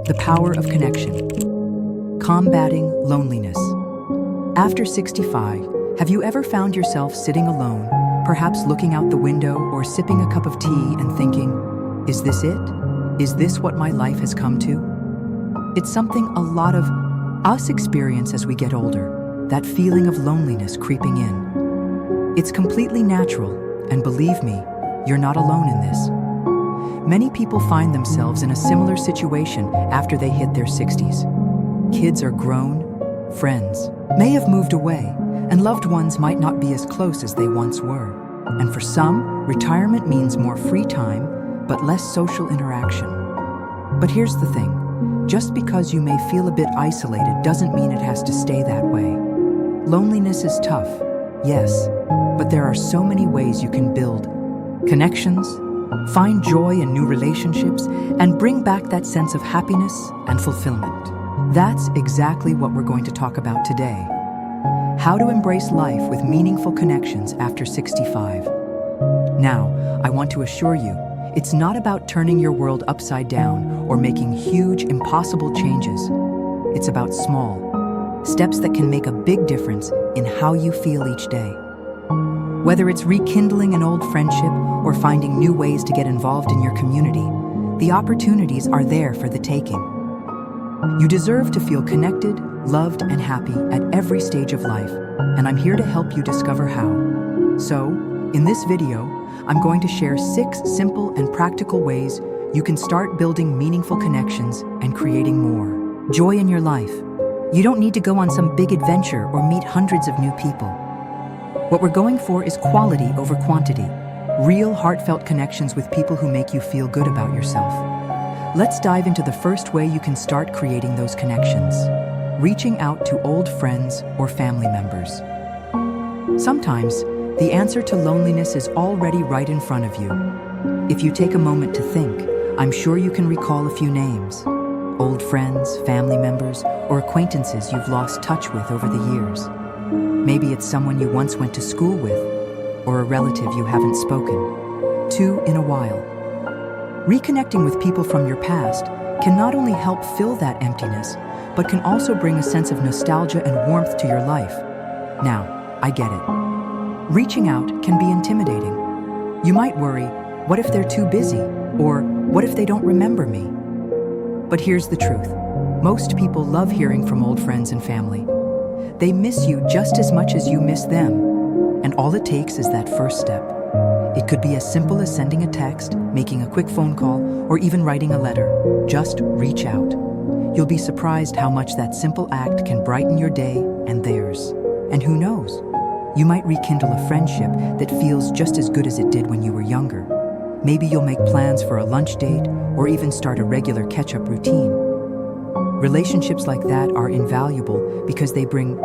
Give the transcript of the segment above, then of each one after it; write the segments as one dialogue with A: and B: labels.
A: The power of connection. Combating loneliness. After 65, have you ever found yourself sitting alone, perhaps looking out the window or sipping a cup of tea and thinking, is this it? Is this what my life has come to? It's something a lot of us experience as we get older, that feeling of loneliness creeping in. It's completely natural, and believe me, you're not alone in this. Many people find themselves in a similar situation after they hit their 60s. Kids are grown, friends may have moved away, and loved ones might not be as close as they once were. And for some, retirement means more free time, but less social interaction. But here's the thing, just because you may feel a bit isolated doesn't mean it has to stay that way. Loneliness is tough, yes, but there are so many ways you can build connections, find joy in new relationships, and bring back that sense of happiness and fulfillment. That's exactly what we're going to talk about today. How to embrace life with meaningful connections after 65. Now, I want to assure you, it's not about turning your world upside down or making huge, impossible changes. It's about small steps that can make a big difference in how you feel each day. Whether it's rekindling an old friendship or finding new ways to get involved in your community, the opportunities are there for the taking. You deserve to feel connected, loved, and happy at every stage of life, and I'm here to help you discover how. So, in this video, I'm going to share 6 simple and practical ways you can start building meaningful connections and creating more joy in your life. You don't need to go on some big adventure or meet hundreds of new people. What we're going for is quality over quantity, real heartfelt connections with people who make you feel good about yourself. Let's dive into the first way you can start creating those connections: reaching out to old friends or family members. Sometimes, the answer to loneliness is already right in front of you. If you take a moment to think, I'm sure you can recall a few names: old friends, family members, or acquaintances you've lost touch with over the years. Maybe it's someone you once went to school with, or a relative you haven't spoken to in a while. Reconnecting with people from your past can not only help fill that emptiness, but can also bring a sense of nostalgia and warmth to your life. Now, I get it. Reaching out can be intimidating. You might worry, what if they're too busy? Or what if they don't remember me? But here's the truth. Most people love hearing from old friends and family. They miss you just as much as you miss them. And all it takes is that first step. It could be as simple as sending a text, making a quick phone call, or even writing a letter. Just reach out. You'll be surprised how much that simple act can brighten your day and theirs. And who knows? You might rekindle a friendship that feels just as good as it did when you were younger. Maybe you'll make plans for a lunch date or even start a regular catch-up routine. Relationships like that are invaluable because they bring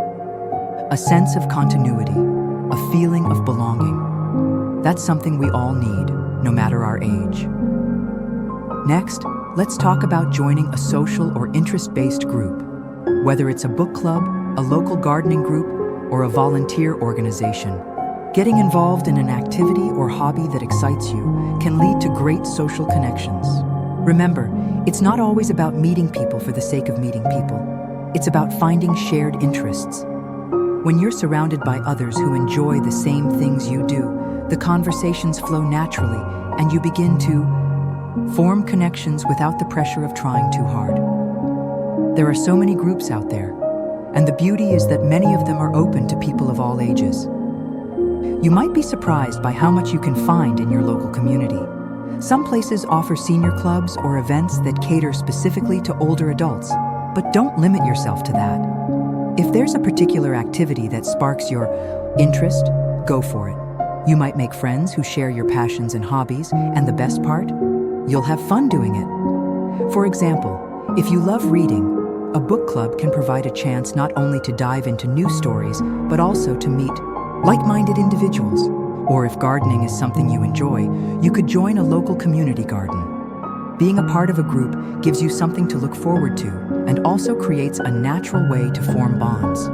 A: a sense of continuity, a feeling of belonging. That's something we all need, no matter our age. Next, let's talk about joining a social or interest-based group. Whether it's a book club, a local gardening group, or a volunteer organization, getting involved in an activity or hobby that excites you can lead to great social connections. Remember, it's not always about meeting people for the sake of meeting people. It's about finding shared interests. When you're surrounded by others who enjoy the same things you do, the conversations flow naturally, and you begin to form connections without the pressure of trying too hard. There are so many groups out there, and the beauty is that many of them are open to people of all ages. You might be surprised by how much you can find in your local community. Some places offer senior clubs or events that cater specifically to older adults, but don't limit yourself to that. If there's a particular activity that sparks your interest, go for it. You might make friends who share your passions and hobbies, and the best part? You'll have fun doing it. For example, if you love reading, a book club can provide a chance not only to dive into new stories, but also to meet like-minded individuals. Or if gardening is something you enjoy, you could join a local community garden. Being a part of a group gives you something to look forward to and also creates a natural way to form bonds.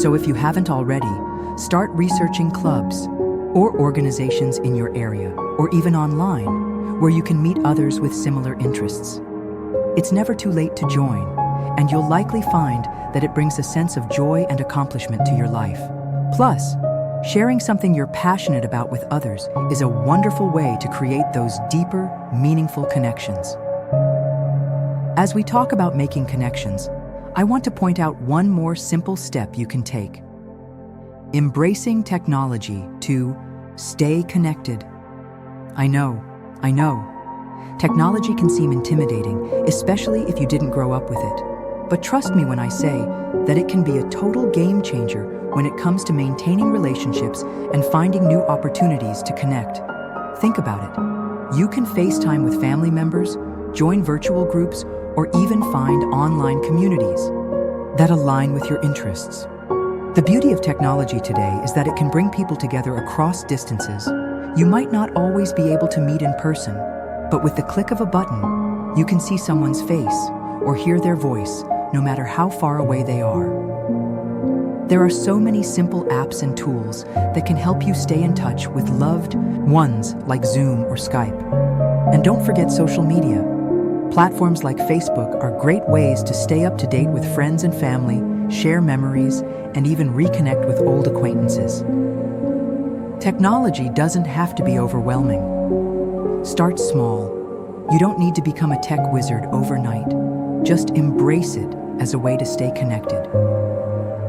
A: So if you haven't already, start researching clubs or organizations in your area or even online where you can meet others with similar interests. It's never too late to join, and you'll likely find that it brings a sense of joy and accomplishment to your life. Plus, sharing something you're passionate about with others is a wonderful way to create those deeper, meaningful connections. As we talk about making connections, I want to point out one more simple step you can take. Embracing technology to stay connected. I know. Technology can seem intimidating, especially if you didn't grow up with it. But trust me when I say that it can be a total game changer when it comes to maintaining relationships and finding new opportunities to connect. Think about it. You can FaceTime with family members, join virtual groups, or even find online communities that align with your interests. The beauty of technology today is that it can bring people together across distances. You might not always be able to meet in person, but with the click of a button, you can see someone's face or hear their voice, no matter how far away they are. There are so many simple apps and tools that can help you stay in touch with loved ones like Zoom or Skype. And don't forget social media. Platforms like Facebook are great ways to stay up to date with friends and family, share memories, and even reconnect with old acquaintances. Technology doesn't have to be overwhelming. Start small. You don't need to become a tech wizard overnight. Just embrace it as a way to stay connected.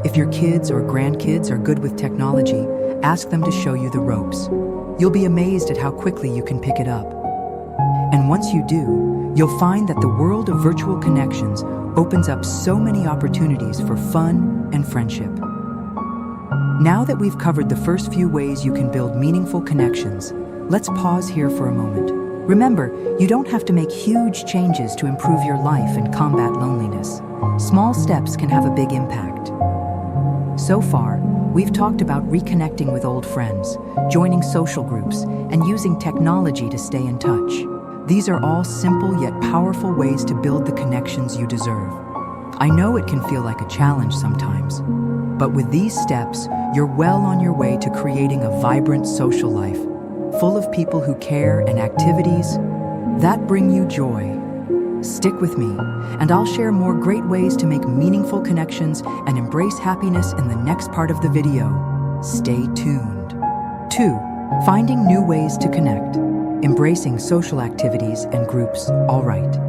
A: If your kids or grandkids are good with technology, ask them to show you the ropes. You'll be amazed at how quickly you can pick it up. And once you do, you'll find that the world of virtual connections opens up so many opportunities for fun and friendship. Now that we've covered the first few ways you can build meaningful connections, let's pause here for a moment. Remember, you don't have to make huge changes to improve your life and combat loneliness. Small steps can have a big impact. So far, we've talked about reconnecting with old friends, joining social groups, and using technology to stay in touch. These are all simple yet powerful ways to build the connections you deserve. I know it can feel like a challenge sometimes, but with these steps, you're well on your way to creating a vibrant social life, full of people who care and activities that bring you joy. Stick with me, and I'll share more great ways to make meaningful connections and embrace happiness in the next part of the video. Stay tuned. 2. Finding new ways to connect. Embracing social activities and groups. All right.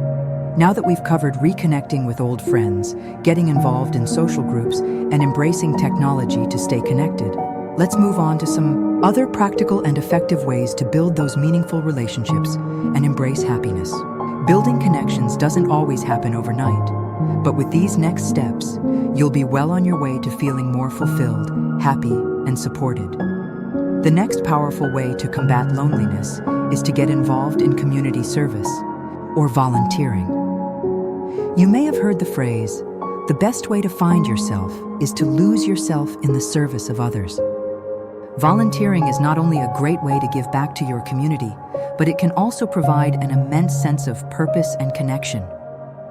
A: Now that we've covered reconnecting with old friends, getting involved in social groups, and embracing technology to stay connected, let's move on to some other practical and effective ways to build those meaningful relationships and embrace happiness. Building connections doesn't always happen overnight, but with these next steps, you'll be well on your way to feeling more fulfilled, happy, and supported. The next powerful way to combat loneliness is to get involved in community service or volunteering. You may have heard the phrase, the best way to find yourself is to lose yourself in the service of others. Volunteering is not only a great way to give back to your community, but it can also provide an immense sense of purpose and connection.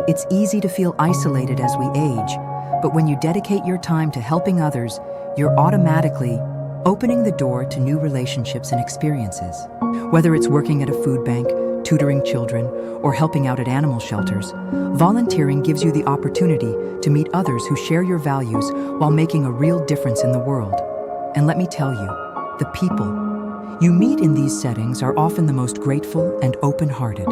A: It's easy to feel isolated as we age, but when you dedicate your time to helping others, you're automatically opening the door to new relationships and experiences. Whether it's working at a food bank, tutoring children, or helping out at animal shelters, volunteering gives you the opportunity to meet others who share your values while making a real difference in the world. And let me tell you, the people you meet in these settings are often the most grateful and open-hearted.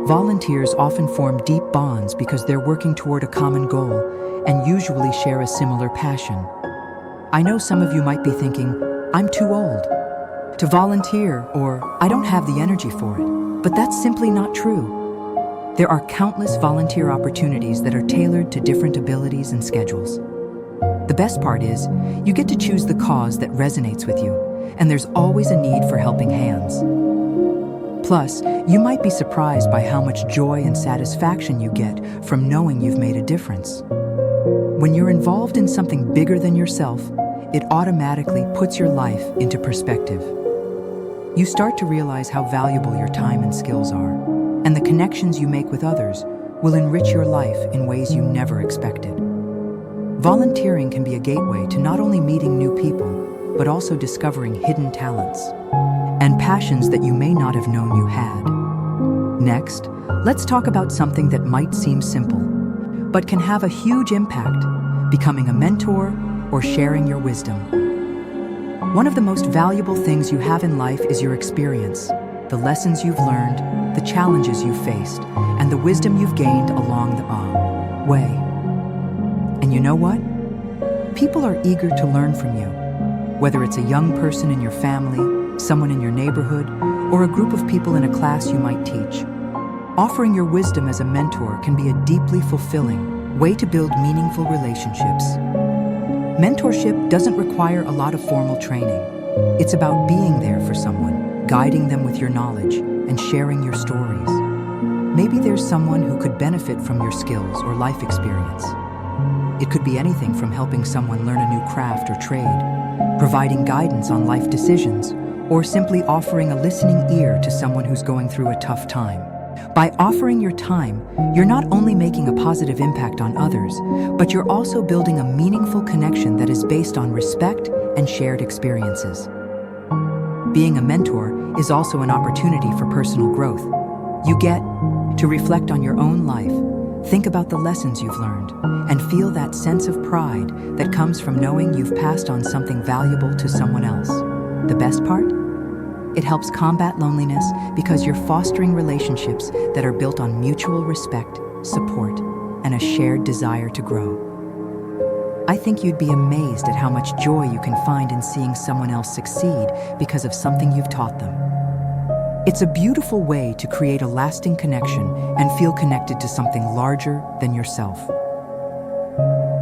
A: Volunteers often form deep bonds because they're working toward a common goal and usually share a similar passion. I know some of you might be thinking, I'm too old to volunteer, or I don't have the energy for it, but that's simply not true. There are countless volunteer opportunities that are tailored to different abilities and schedules. The best part is, you get to choose the cause that resonates with you, and there's always a need for helping hands. Plus, you might be surprised by how much joy and satisfaction you get from knowing you've made a difference. When you're involved in something bigger than yourself, it automatically puts your life into perspective. You start to realize how valuable your time and skills are, and the connections you make with others will enrich your life in ways you never expected. Volunteering can be a gateway to not only meeting new people, but also discovering hidden talents and passions that you may not have known you had. Next, let's talk about something that might seem simple, but can have a huge impact: becoming a mentor or sharing your wisdom. One of the most valuable things you have in life is your experience, the lessons you've learned, the challenges you've faced, and the wisdom you've gained along the way. And you know what? People are eager to learn from you. Whether it's a young person in your family, someone in your neighborhood, or a group of people in a class you might teach, offering your wisdom as a mentor can be a deeply fulfilling way to build meaningful relationships. Mentorship doesn't require a lot of formal training. It's about being there for someone, guiding them with your knowledge, and sharing your stories. Maybe there's someone who could benefit from your skills or life experience. It could be anything from helping someone learn a new craft or trade, providing guidance on life decisions, or simply offering a listening ear to someone who's going through a tough time. By offering your time, you're not only making a positive impact on others, but you're also building a meaningful connection that is based on respect and shared experiences. Being a mentor is also an opportunity for personal growth. You get to reflect on your own life, think about the lessons you've learned, and feel that sense of pride that comes from knowing you've passed on something valuable to someone else. The best part? It helps combat loneliness because you're fostering relationships that are built on mutual respect, support, and a shared desire to grow. I think you'd be amazed at how much joy you can find in seeing someone else succeed because of something you've taught them. It's a beautiful way to create a lasting connection and feel connected to something larger than yourself.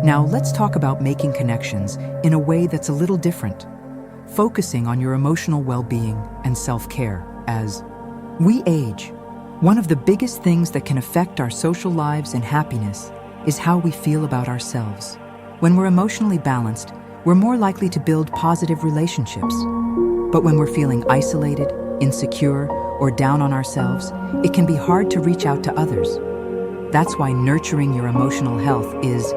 A: Now, let's talk about making connections in a way that's a little different, focusing on your emotional well-being and self-care. As we age, one of the biggest things that can affect our social lives and happiness is how we feel about ourselves. When we're emotionally balanced, we're more likely to build positive relationships. But when we're feeling isolated, insecure, or down on ourselves, it can be hard to reach out to others. That's why nurturing your emotional health is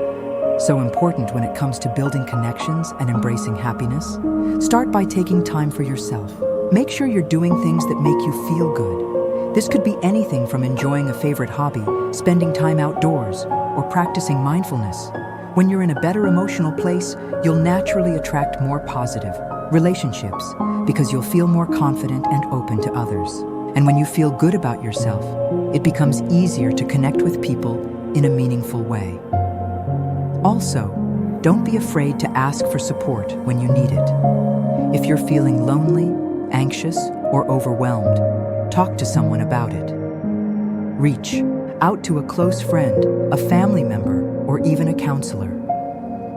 A: so important when it comes to building connections and embracing happiness. Start by taking time for yourself. Make sure you're doing things that make you feel good. This could be anything from enjoying a favorite hobby, spending time outdoors, or practicing mindfulness. When you're in a better emotional place, you'll naturally attract more positive relationships because you'll feel more confident and open to others. And when you feel good about yourself, it becomes easier to connect with people in a meaningful way. Also, don't be afraid to ask for support when you need it. If you're feeling lonely, anxious, or overwhelmed, talk to someone about it. Reach out to a close friend, a family member, or even a counselor.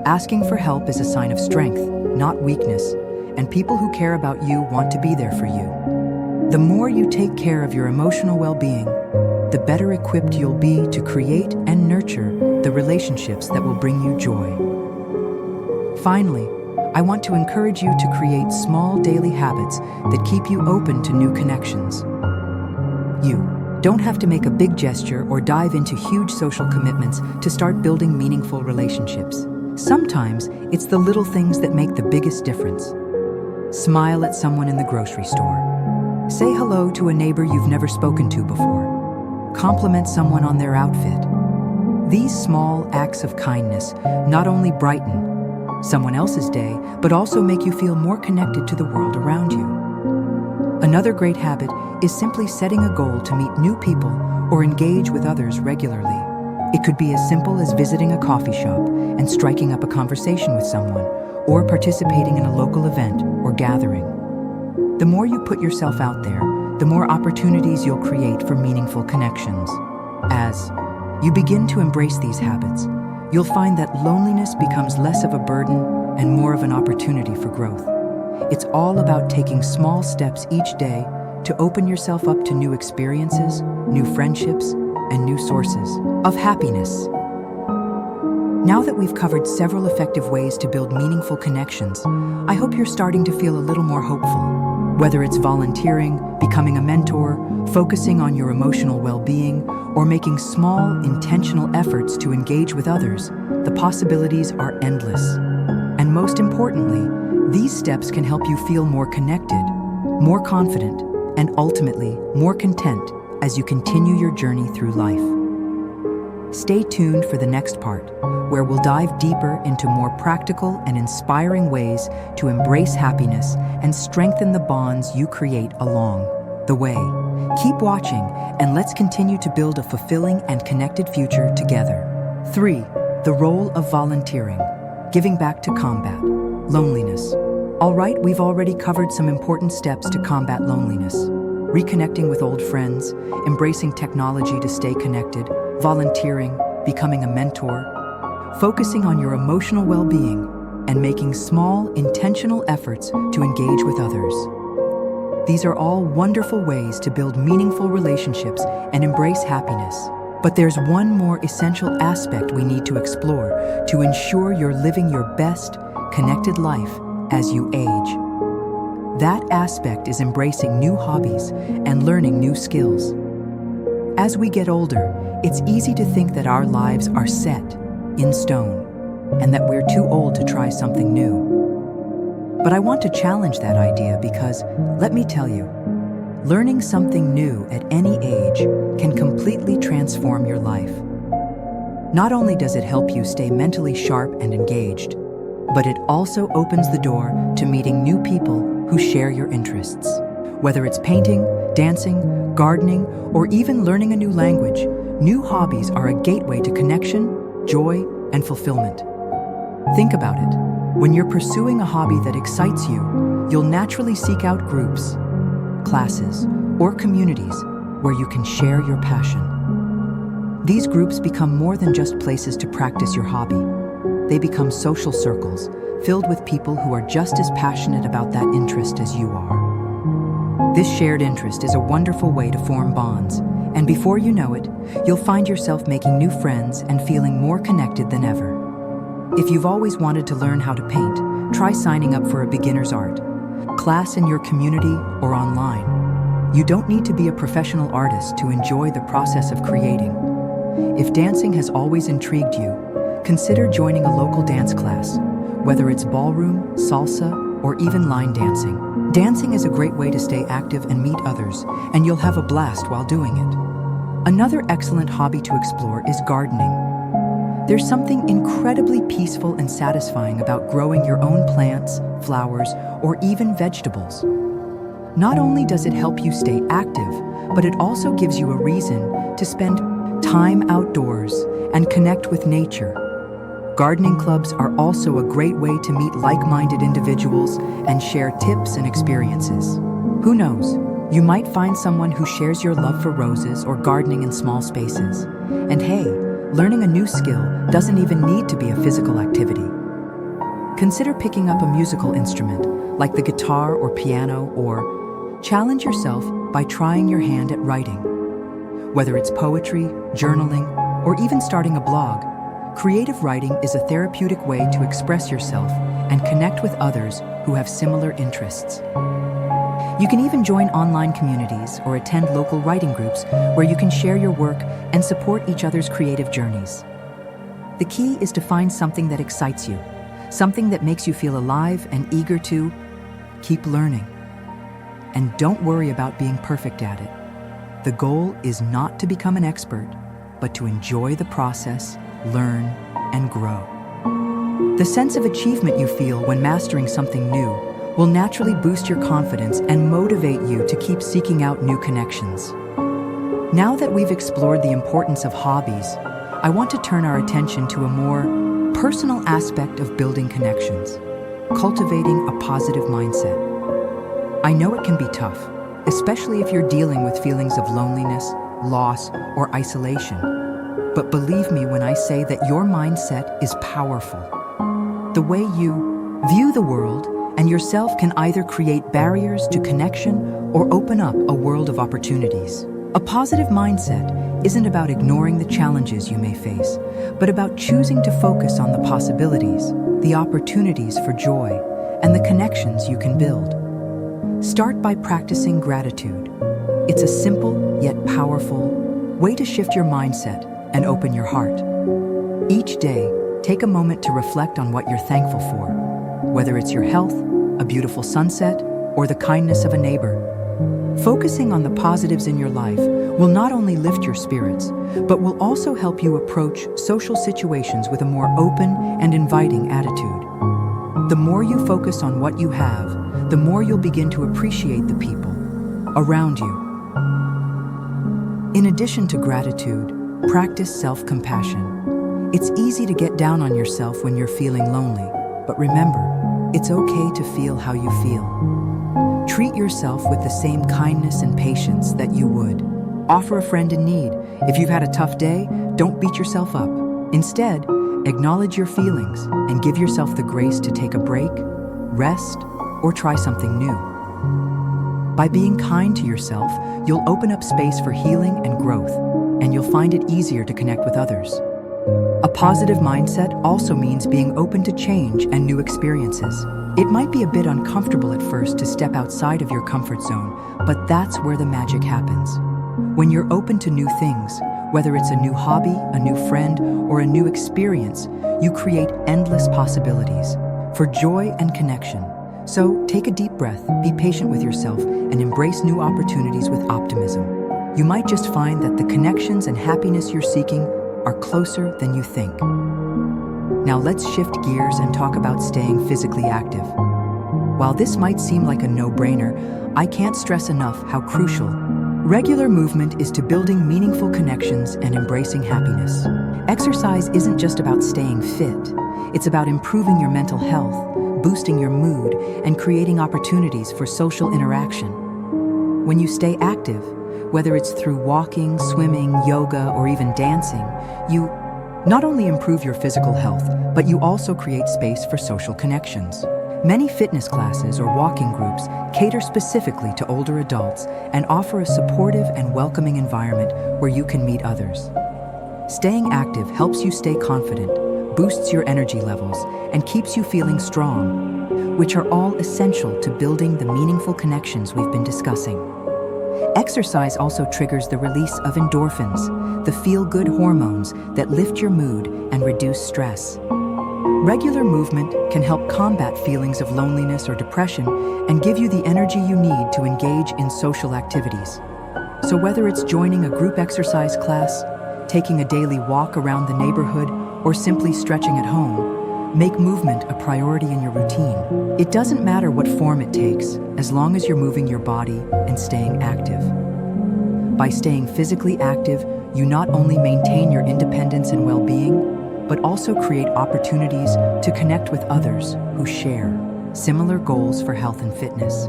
A: Asking for help is a sign of strength, not weakness, and people who care about you want to be there for you. The more you take care of your emotional well-being, the better equipped you'll be to create and nurture the relationships that will bring you joy. Finally, I want to encourage you to create small daily habits that keep you open to new connections. You don't have to make a big gesture or dive into huge social commitments to start building meaningful relationships. Sometimes it's the little things that make the biggest difference. Smile at someone in the grocery store. Say hello to a neighbor you've never spoken to before. Compliment someone on their outfit. These small acts of kindness not only brighten someone else's day, but also make you feel more connected to the world around you. Another great habit is simply setting a goal to meet new people or engage with others regularly. It could be as simple as visiting a coffee shop and striking up a conversation with someone, or participating in a local event or gathering. The more you put yourself out there, the more opportunities you'll create for meaningful connections. As you begin to embrace these habits, you'll find that loneliness becomes less of a burden and more of an opportunity for growth. It's all about taking small steps each day to open yourself up to new experiences, new friendships, and new sources of happiness. Now that we've covered several effective ways to build meaningful connections, I hope you're starting to feel a little more hopeful. Whether it's volunteering, becoming a mentor, focusing on your emotional well-being, or making small, intentional efforts to engage with others, the possibilities are endless. And most importantly, these steps can help you feel more connected, more confident, and ultimately more content as you continue your journey through life. Stay tuned for the next part, where we'll dive deeper into more practical and inspiring ways to embrace happiness and strengthen the bonds you create along the way. Keep watching, and let's continue to build a fulfilling and connected future together. 3. The role of volunteering, giving back to combat loneliness. All right, we've already covered some important steps to combat loneliness. Reconnecting with old friends, embracing technology to stay connected, volunteering, becoming a mentor, focusing on your emotional well-being, and making small, intentional efforts to engage with others. These are all wonderful ways to build meaningful relationships and embrace happiness. But there's one more essential aspect we need to explore to ensure you're living your best, connected life as you age. That aspect is embracing new hobbies and learning new skills. As we get older, it's easy to think that our lives are set in stone and that we're too old to try something new. But I want to challenge that idea because, let me tell you, learning something new at any age can completely transform your life. Not only does it help you stay mentally sharp and engaged, but it also opens the door to meeting new people who share your interests. Whether it's painting, dancing, gardening, or even learning a new language, new hobbies are a gateway to connection, joy, and fulfillment. Think about it. When you're pursuing a hobby that excites you, you'll naturally seek out groups, classes, or communities where you can share your passion. These groups become more than just places to practice your hobby. They become social circles filled with people who are just as passionate about that interest as you are. This shared interest is a wonderful way to form bonds, and before you know it, you'll find yourself making new friends and feeling more connected than ever. If you've always wanted to learn how to paint, try signing up for a beginner's art class in your community or online. You don't need to be a professional artist to enjoy the process of creating. If dancing has always intrigued you, consider joining a local dance class, whether it's ballroom, salsa, or even line dancing. Dancing is a great way to stay active and meet others, and you'll have a blast while doing it. Another excellent hobby to explore is gardening. There's something incredibly peaceful and satisfying about growing your own plants, flowers, or even vegetables. Not only does it help you stay active, but it also gives you a reason to spend time outdoors and connect with nature. Gardening clubs are also a great way to meet like-minded individuals and share tips and experiences. Who knows? You might find someone who shares your love for roses or gardening in small spaces. And hey, learning a new skill doesn't even need to be a physical activity. Consider picking up a musical instrument, like the guitar or piano, or challenge yourself by trying your hand at writing. Whether it's poetry, journaling, or even starting a blog, creative writing is a therapeutic way to express yourself and connect with others who have similar interests. You can even join online communities or attend local writing groups where you can share your work and support each other's creative journeys. The key is to find something that excites you, something that makes you feel alive and eager to keep learning. And don't worry about being perfect at it. The goal is not to become an expert, but to enjoy the process, learn, and grow. The sense of achievement you feel when mastering something new will naturally boost your confidence and motivate you to keep seeking out new connections. Now that we've explored the importance of hobbies, I want to turn our attention to a more personal aspect of building connections, cultivating a positive mindset. I know it can be tough, especially if you're dealing with feelings of loneliness, loss, or isolation. But believe me when I say that your mindset is powerful. The way you view the world and yourself can either create barriers to connection or open up a world of opportunities. A positive mindset isn't about ignoring the challenges you may face, but about choosing to focus on the possibilities, the opportunities for joy, and the connections you can build. Start by practicing gratitude. It's a simple yet powerful way to shift your mindset and open your heart. Each day, take a moment to reflect on what you're thankful for, whether it's your health, a beautiful sunset, or the kindness of a neighbor. Focusing on the positives in your life will not only lift your spirits, but will also help you approach social situations with a more open and inviting attitude. The more you focus on what you have, the more you'll begin to appreciate the people around you. In addition to gratitude, practice self-compassion. It's easy to get down on yourself when you're feeling lonely, but remember, it's okay to feel how you feel. Treat yourself with the same kindness and patience that you would offer a friend in need. If you've had a tough day, don't beat yourself up. Instead, acknowledge your feelings and give yourself the grace to take a break, rest, or try something new. By being kind to yourself, you'll open up space for healing and growth, and you'll find it easier to connect with others. A positive mindset also means being open to change and new experiences. It might be a bit uncomfortable at first to step outside of your comfort zone, but that's where the magic happens. When you're open to new things, whether it's a new hobby, a new friend, or a new experience, you create endless possibilities for joy and connection. So take a deep breath, be patient with yourself, and embrace new opportunities with optimism. You might just find that the connections and happiness you're seeking are closer than you think. Now let's shift gears and talk about staying physically active. While this might seem like a no-brainer, I can't stress enough how crucial regular movement is to building meaningful connections and embracing happiness. Exercise isn't just about staying fit. It's about improving your mental health, boosting your mood, and creating opportunities for social interaction. When you stay active, whether it's through walking, swimming, yoga, or even dancing, you not only improve your physical health, but you also create space for social connections. Many fitness classes or walking groups cater specifically to older adults and offer a supportive and welcoming environment where you can meet others. Staying active helps you stay confident, boosts your energy levels, and keeps you feeling strong, which are all essential to building the meaningful connections we've been discussing. Exercise also triggers the release of endorphins, the feel-good hormones that lift your mood and reduce stress. Regular movement can help combat feelings of loneliness or depression and give you the energy you need to engage in social activities. So whether it's joining a group exercise class, taking a daily walk around the neighborhood, or simply stretching at home, make movement a priority in your routine. It doesn't matter what form it takes, as long as you're moving your body and staying active. By staying physically active, you not only maintain your independence and well-being, but also create opportunities to connect with others who share similar goals for health and fitness.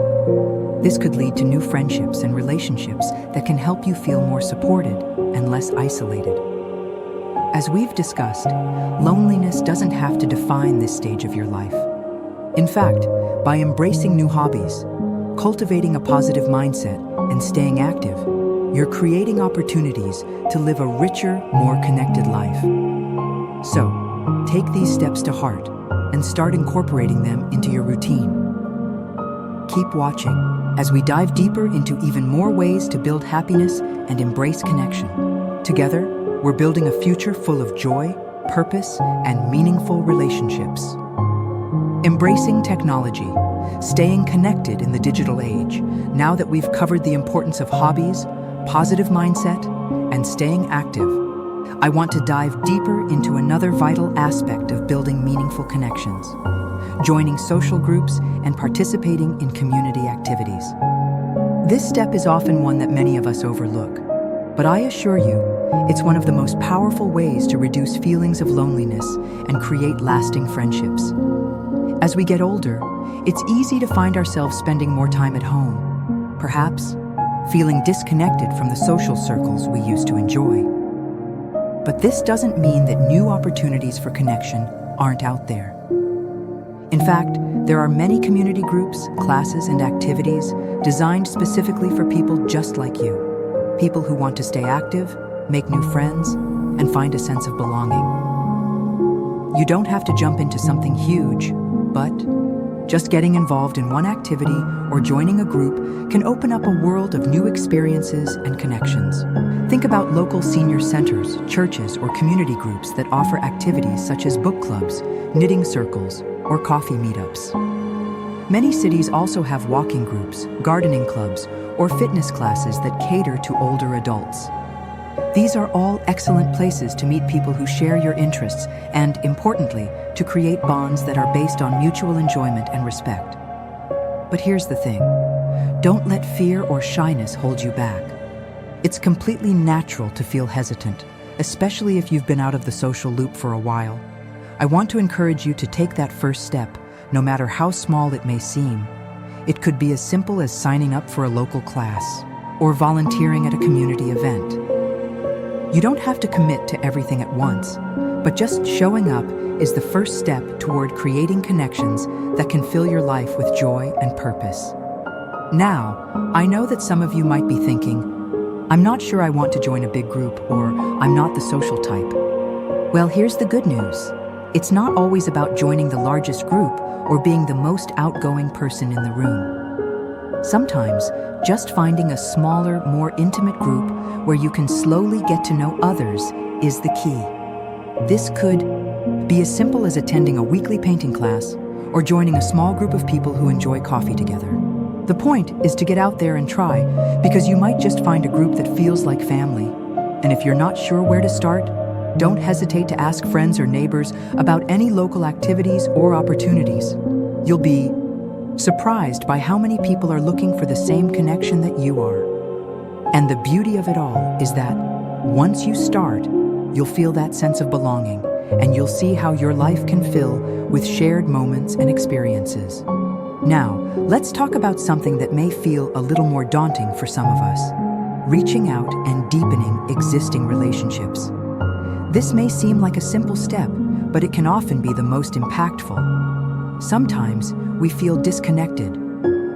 A: This could lead to new friendships and relationships that can help you feel more supported and less isolated. As we've discussed, loneliness doesn't have to define this stage of your life. In fact, by embracing new hobbies, cultivating a positive mindset, and staying active, you're creating opportunities to live a richer, more connected life. So, take these steps to heart and start incorporating them into your routine. Keep watching as we dive deeper into even more ways to build happiness and embrace connection. Together, we're building a future full of joy, purpose, and meaningful relationships. Embracing technology, staying connected in the digital age. Now that we've covered the importance of hobbies, positive mindset, and staying active, I want to dive deeper into another vital aspect of building meaningful connections: joining social groups and participating in community activities. This step is often one that many of us overlook, but I assure you, it's one of the most powerful ways to reduce feelings of loneliness and create lasting friendships. As we get older, it's easy to find ourselves spending more time at home, perhaps feeling disconnected from the social circles we used to enjoy. But this doesn't mean that new opportunities for connection aren't out there. In fact, there are many community groups, classes, and activities designed specifically for people just like you. People who want to stay active, make new friends, and find a sense of belonging. You don't have to jump into something huge, but just getting involved in one activity or joining a group can open up a world of new experiences and connections. Think about local senior centers, churches, or community groups that offer activities such as book clubs, knitting circles, or coffee meetups. Many cities also have walking groups, gardening clubs, or fitness classes that cater to older adults. These are all excellent places to meet people who share your interests and, importantly, to create bonds that are based on mutual enjoyment and respect. But here's the thing. Don't let fear or shyness hold you back. It's completely natural to feel hesitant, especially if you've been out of the social loop for a while. I want to encourage you to take that first step, no matter how small it may seem. It could be as simple as signing up for a local class or volunteering at a community event. You don't have to commit to everything at once, but just showing up is the first step toward creating connections that can fill your life with joy and purpose. Now, I know that some of you might be thinking, I'm not sure I want to join a big group, or I'm not the social type. Well, here's the good news. It's not always about joining the largest group or being the most outgoing person in the room. Sometimes, just finding a smaller, more intimate group where you can slowly get to know others is the key. This could be as simple as attending a weekly painting class or joining a small group of people who enjoy coffee together. The point is to get out there and try, because you might just find a group that feels like family. And if you're not sure where to start, don't hesitate to ask friends or neighbors about any local activities or opportunities. You'll be surprised by how many people are looking for the same connection that you are. And the beauty of it all is that once you start, you'll feel that sense of belonging, and you'll see how your life can fill with shared moments and experiences. Now, let's talk about something that may feel a little more daunting for some of us: reaching out and deepening existing relationships. This may seem like a simple step, but it can often be the most impactful. Sometimes we feel disconnected,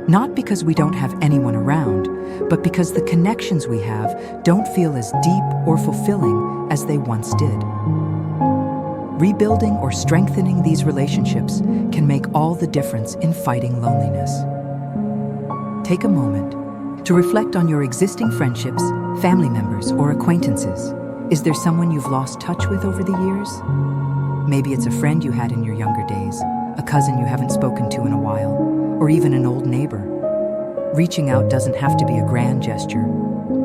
A: not because we don't have anyone around, but because the connections we have don't feel as deep or fulfilling as they once did. Rebuilding or strengthening these relationships can make all the difference in fighting loneliness. Take a moment to reflect on your existing friendships, family members, or acquaintances. Is there someone you've lost touch with over the years? Maybe it's a friend you had in your younger days, a cousin you haven't spoken to in a while, or even an old neighbor. Reaching out doesn't have to be a grand gesture.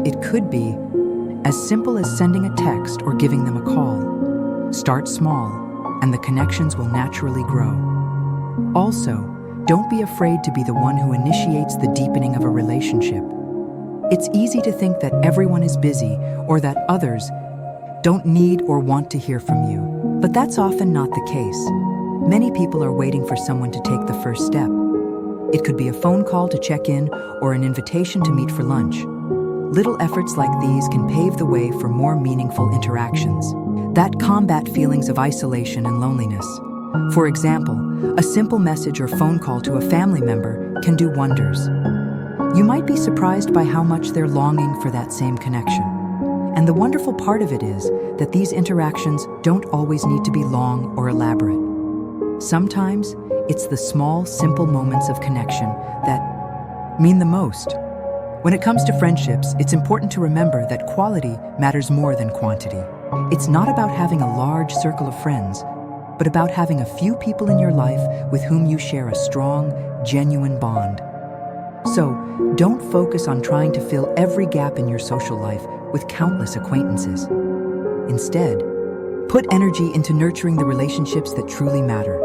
A: It could be as simple as sending a text or giving them a call. Start small, and the connections will naturally grow. Also, don't be afraid to be the one who initiates the deepening of a relationship. It's easy to think that everyone is busy or that others don't need or want to hear from you, but that's often not the case. Many people are waiting for someone to take the first step. It could be a phone call to check in or an invitation to meet for lunch. Little efforts like these can pave the way for more meaningful interactions that combat feelings of isolation and loneliness. For example, a simple message or phone call to a family member can do wonders. You might be surprised by how much they're longing for that same connection. And the wonderful part of it is that these interactions don't always need to be long or elaborate. Sometimes it's the small, simple moments of connection that mean the most. When it comes to friendships, it's important to remember that quality matters more than quantity. It's not about having a large circle of friends, but about having a few people in your life with whom you share a strong, genuine bond. So, don't focus on trying to fill every gap in your social life with countless acquaintances. Instead, put energy into nurturing the relationships that truly matter.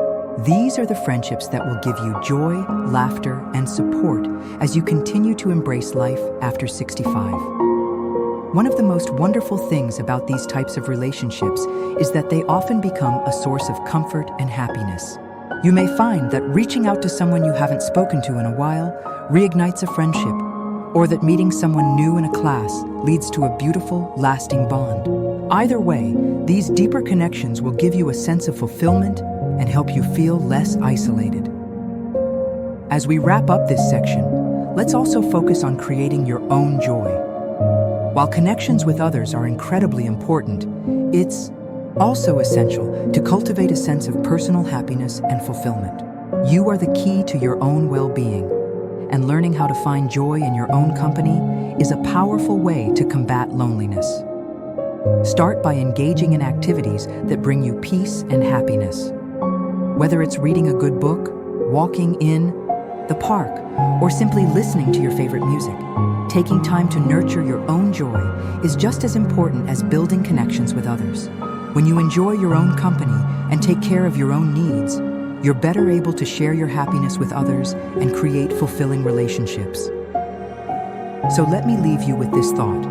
A: These are the friendships that will give you joy, laughter, and support as you continue to embrace life after 65. One of the most wonderful things about these types of relationships is that they often become a source of comfort and happiness. You may find that reaching out to someone you haven't spoken to in a while reignites a friendship, or that meeting someone new in a class leads to a beautiful, lasting bond. Either way, these deeper connections will give you a sense of fulfillment and help you feel less isolated. As we wrap up this section, let's also focus on creating your own joy. While connections with others are incredibly important, it's also essential to cultivate a sense of personal happiness and fulfillment. You are the key to your own well-being, and learning how to find joy in your own company is a powerful way to combat loneliness. Start by engaging in activities that bring you peace and happiness. Whether it's reading a good book, walking in the park, or simply listening to your favorite music, taking time to nurture your own joy is just as important as building connections with others. When you enjoy your own company and take care of your own needs, you're better able to share your happiness with others and create fulfilling relationships. So let me leave you with this thought.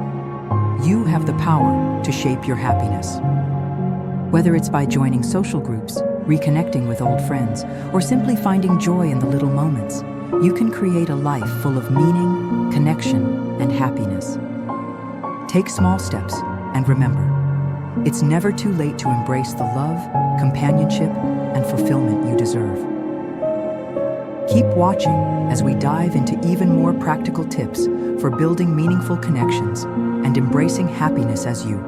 A: You have the power to shape your happiness. Whether it's by joining social groups, reconnecting with old friends, or simply finding joy in the little moments, you can create a life full of meaning, connection, and happiness. Take small steps, and remember, it's never too late to embrace the love, companionship, and fulfillment you deserve. Keep watching as we dive into even more practical tips for building meaningful connections and embracing happiness as you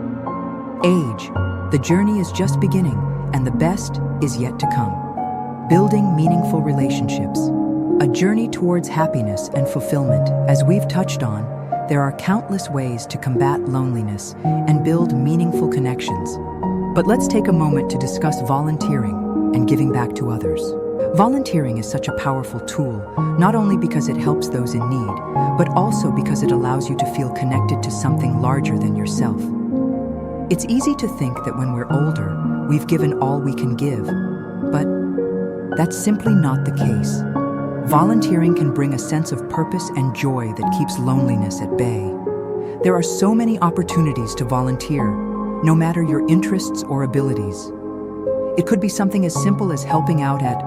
A: age. The journey is just beginning, and the best is yet to come. Building meaningful relationships. A journey towards happiness and fulfillment. As we've touched on, there are countless ways to combat loneliness and build meaningful connections. But let's take a moment to discuss volunteering and giving back to others. Volunteering is such a powerful tool, not only because it helps those in need, but also because it allows you to feel connected to something larger than yourself. It's easy to think that when we're older, we've given all we can give, but that's simply not the case. Volunteering can bring a sense of purpose and joy that keeps loneliness at bay. There are so many opportunities to volunteer, no matter your interests or abilities. It could be something as simple as helping out at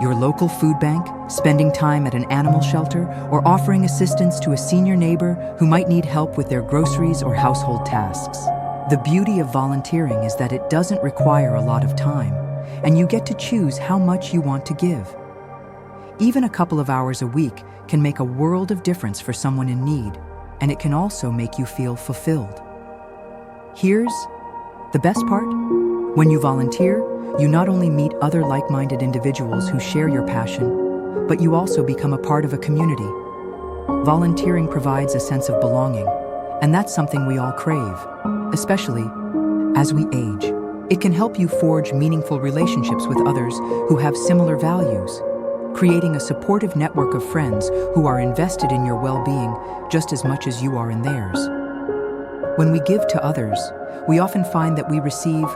A: your local food bank, spending time at an animal shelter, or offering assistance to a senior neighbor who might need help with their groceries or household tasks. The beauty of volunteering is that it doesn't require a lot of time, and you get to choose how much you want to give. Even a couple of hours a week can make a world of difference for someone in need, and it can also make you feel fulfilled. Here's the best part. When you volunteer, you not only meet other like-minded individuals who share your passion, but you also become a part of a community. Volunteering provides a sense of belonging, and that's something we all crave, especially as we age. It can help you forge meaningful relationships with others who have similar values, creating a supportive network of friends who are invested in your well-being just as much as you are in theirs. When we give to others, we often find that we receive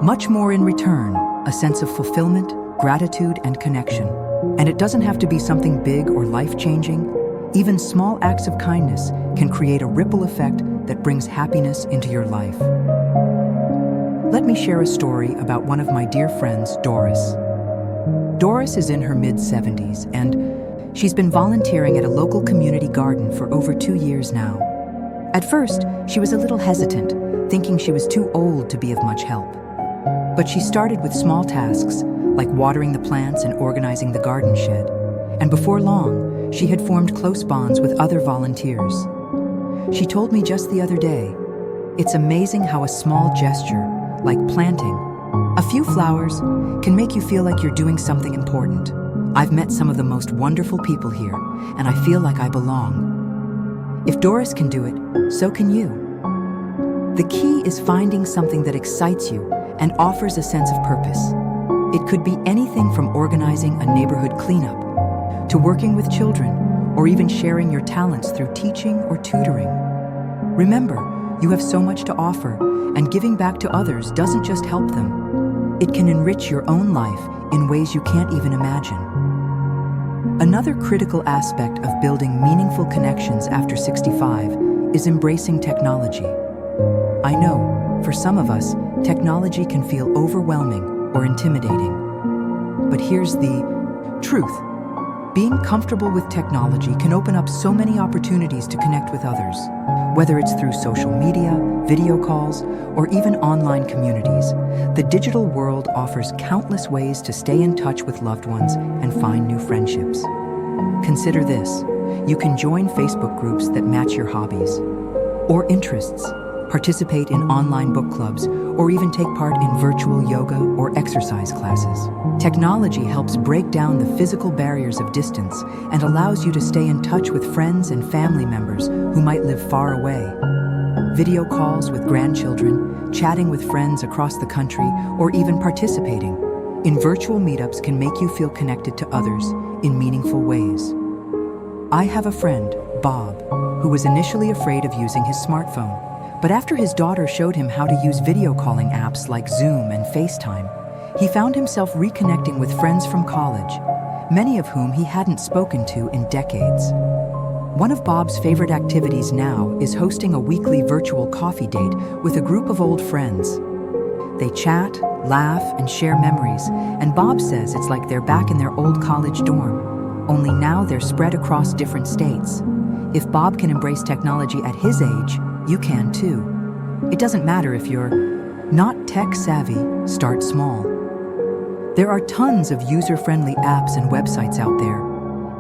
A: much more in return, a sense of fulfillment, gratitude, and connection. And it doesn't have to be something big or life-changing. Even small acts of kindness can create a ripple effect that brings happiness into your life. Let me share a story about one of my dear friends, Doris. Doris is in her mid-70s, and she's been volunteering at a local community garden for over 2 years now. At first, she was a little hesitant, thinking she was too old to be of much help. But she started with small tasks, like watering the plants and organizing the garden shed. And before long, she had formed close bonds with other volunteers. She told me just the other day, it's amazing how a small gesture, like planting a few flowers, can make you feel like you're doing something important. I've met some of the most wonderful people here, and I feel like I belong. If Doris can do it, so can you. The key is finding something that excites you and offers a sense of purpose. It could be anything from organizing a neighborhood cleanup to working with children, or even sharing your talents through teaching or tutoring. Remember, you have so much to offer, and giving back to others doesn't just help them. It can enrich your own life in ways you can't even imagine. Another critical aspect of building meaningful connections after 65 is embracing technology. I know, for some of us, technology can feel overwhelming or intimidating. But here's the truth. Being comfortable with technology can open up so many opportunities to connect with others. Whether it's through social media, video calls, or even online communities, the digital world offers countless ways to stay in touch with loved ones and find new friendships. Consider this. You can join Facebook groups that match your hobbies or interests, participate in online book clubs, or even take part in virtual yoga or exercise classes. Technology helps break down the physical barriers of distance and allows you to stay in touch with friends and family members who might live far away. Video calls with grandchildren, chatting with friends across the country, or even participating in virtual meetups can make you feel connected to others in meaningful ways. I have a friend, Bob, who was initially afraid of using his smartphone. But after his daughter showed him how to use video calling apps like Zoom and FaceTime, he found himself reconnecting with friends from college, many of whom he hadn't spoken to in decades. One of Bob's favorite activities now is hosting a weekly virtual coffee date with a group of old friends. They chat, laugh, and share memories, and Bob says it's like they're back in their old college dorm, only now they're spread across different states. If Bob can embrace technology at his age, you can too. It doesn't matter if you're not tech-savvy, start small. There are tons of user-friendly apps and websites out there,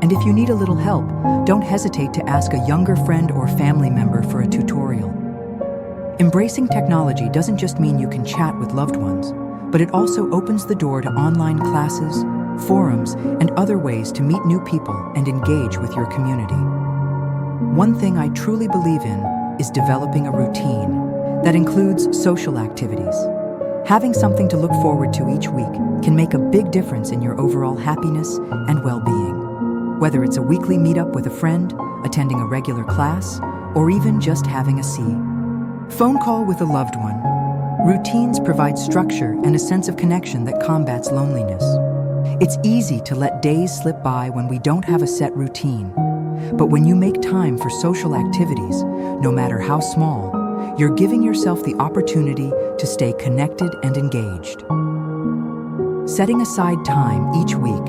A: and if you need a little help, don't hesitate to ask a younger friend or family member for a tutorial. Embracing technology doesn't just mean you can chat with loved ones, but it also opens the door to online classes, forums, and other ways to meet new people and engage with your community. One thing I truly believe in is developing a routine that includes social activities. Having something to look forward to each week can make a big difference in your overall happiness and well-being. Whether it's a weekly meetup with a friend, attending a regular class, or even just having a phone call with a loved one, routines provide structure and a sense of connection that combats loneliness. It's easy to let days slip by when we don't have a set routine, but when you make time for social activities, no matter how small, you're giving yourself the opportunity to stay connected and engaged. Setting aside time each week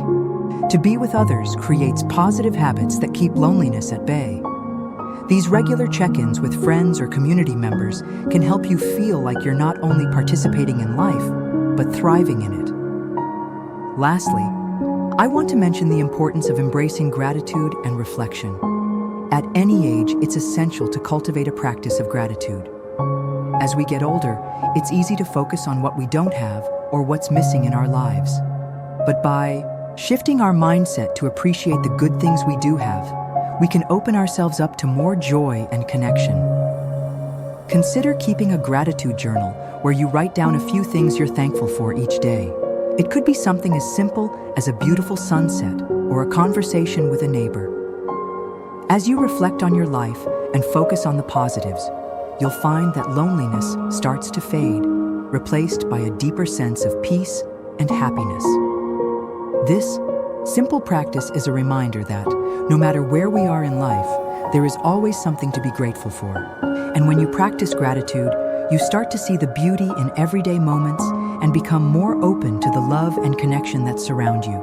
A: to be with others creates positive habits that keep loneliness at bay. These regular check-ins with friends or community members can help you feel like you're not only participating in life, but thriving in it. Lastly, I want to mention the importance of embracing gratitude and reflection. At any age, it's essential to cultivate a practice of gratitude. As we get older, it's easy to focus on what we don't have or what's missing in our lives. But by shifting our mindset to appreciate the good things we do have, we can open ourselves up to more joy and connection. Consider keeping a gratitude journal where you write down a few things you're thankful for each day. It could be something as simple as a beautiful sunset or a conversation with a neighbor. As you reflect on your life and focus on the positives, you'll find that loneliness starts to fade, replaced by a deeper sense of peace and happiness. This simple practice is a reminder that, no matter where we are in life, there is always something to be grateful for. And when you practice gratitude, you start to see the beauty in everyday moments and become more open to the love and connection that surround you.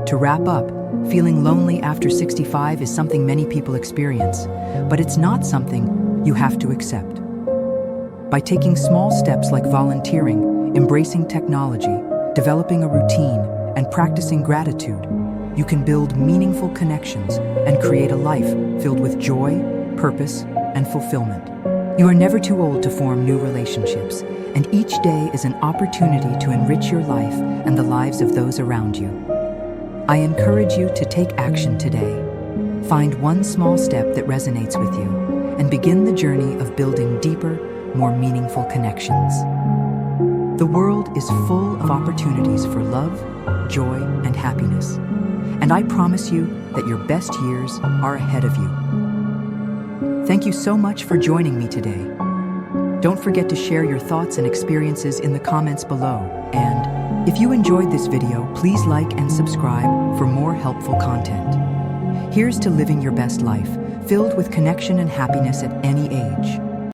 A: To wrap up, feeling lonely after 65 is something many people experience, but it's not something you have to accept. By taking small steps like volunteering, embracing technology, developing a routine, and practicing gratitude, you can build meaningful connections and create a life filled with joy, purpose, and fulfillment. You are never too old to form new relationships, and each day is an opportunity to enrich your life and the lives of those around you. I encourage you to take action today. Find one small step that resonates with you, and begin the journey of building deeper, more meaningful connections. The world is full of opportunities for love, joy, and happiness, and I promise you that your best years are ahead of you. Thank you so much for joining me today. Don't forget to share your thoughts and experiences in the comments below, and if you enjoyed this video, please like and subscribe for more helpful content. Here's to living your best life, filled with connection and happiness at any age.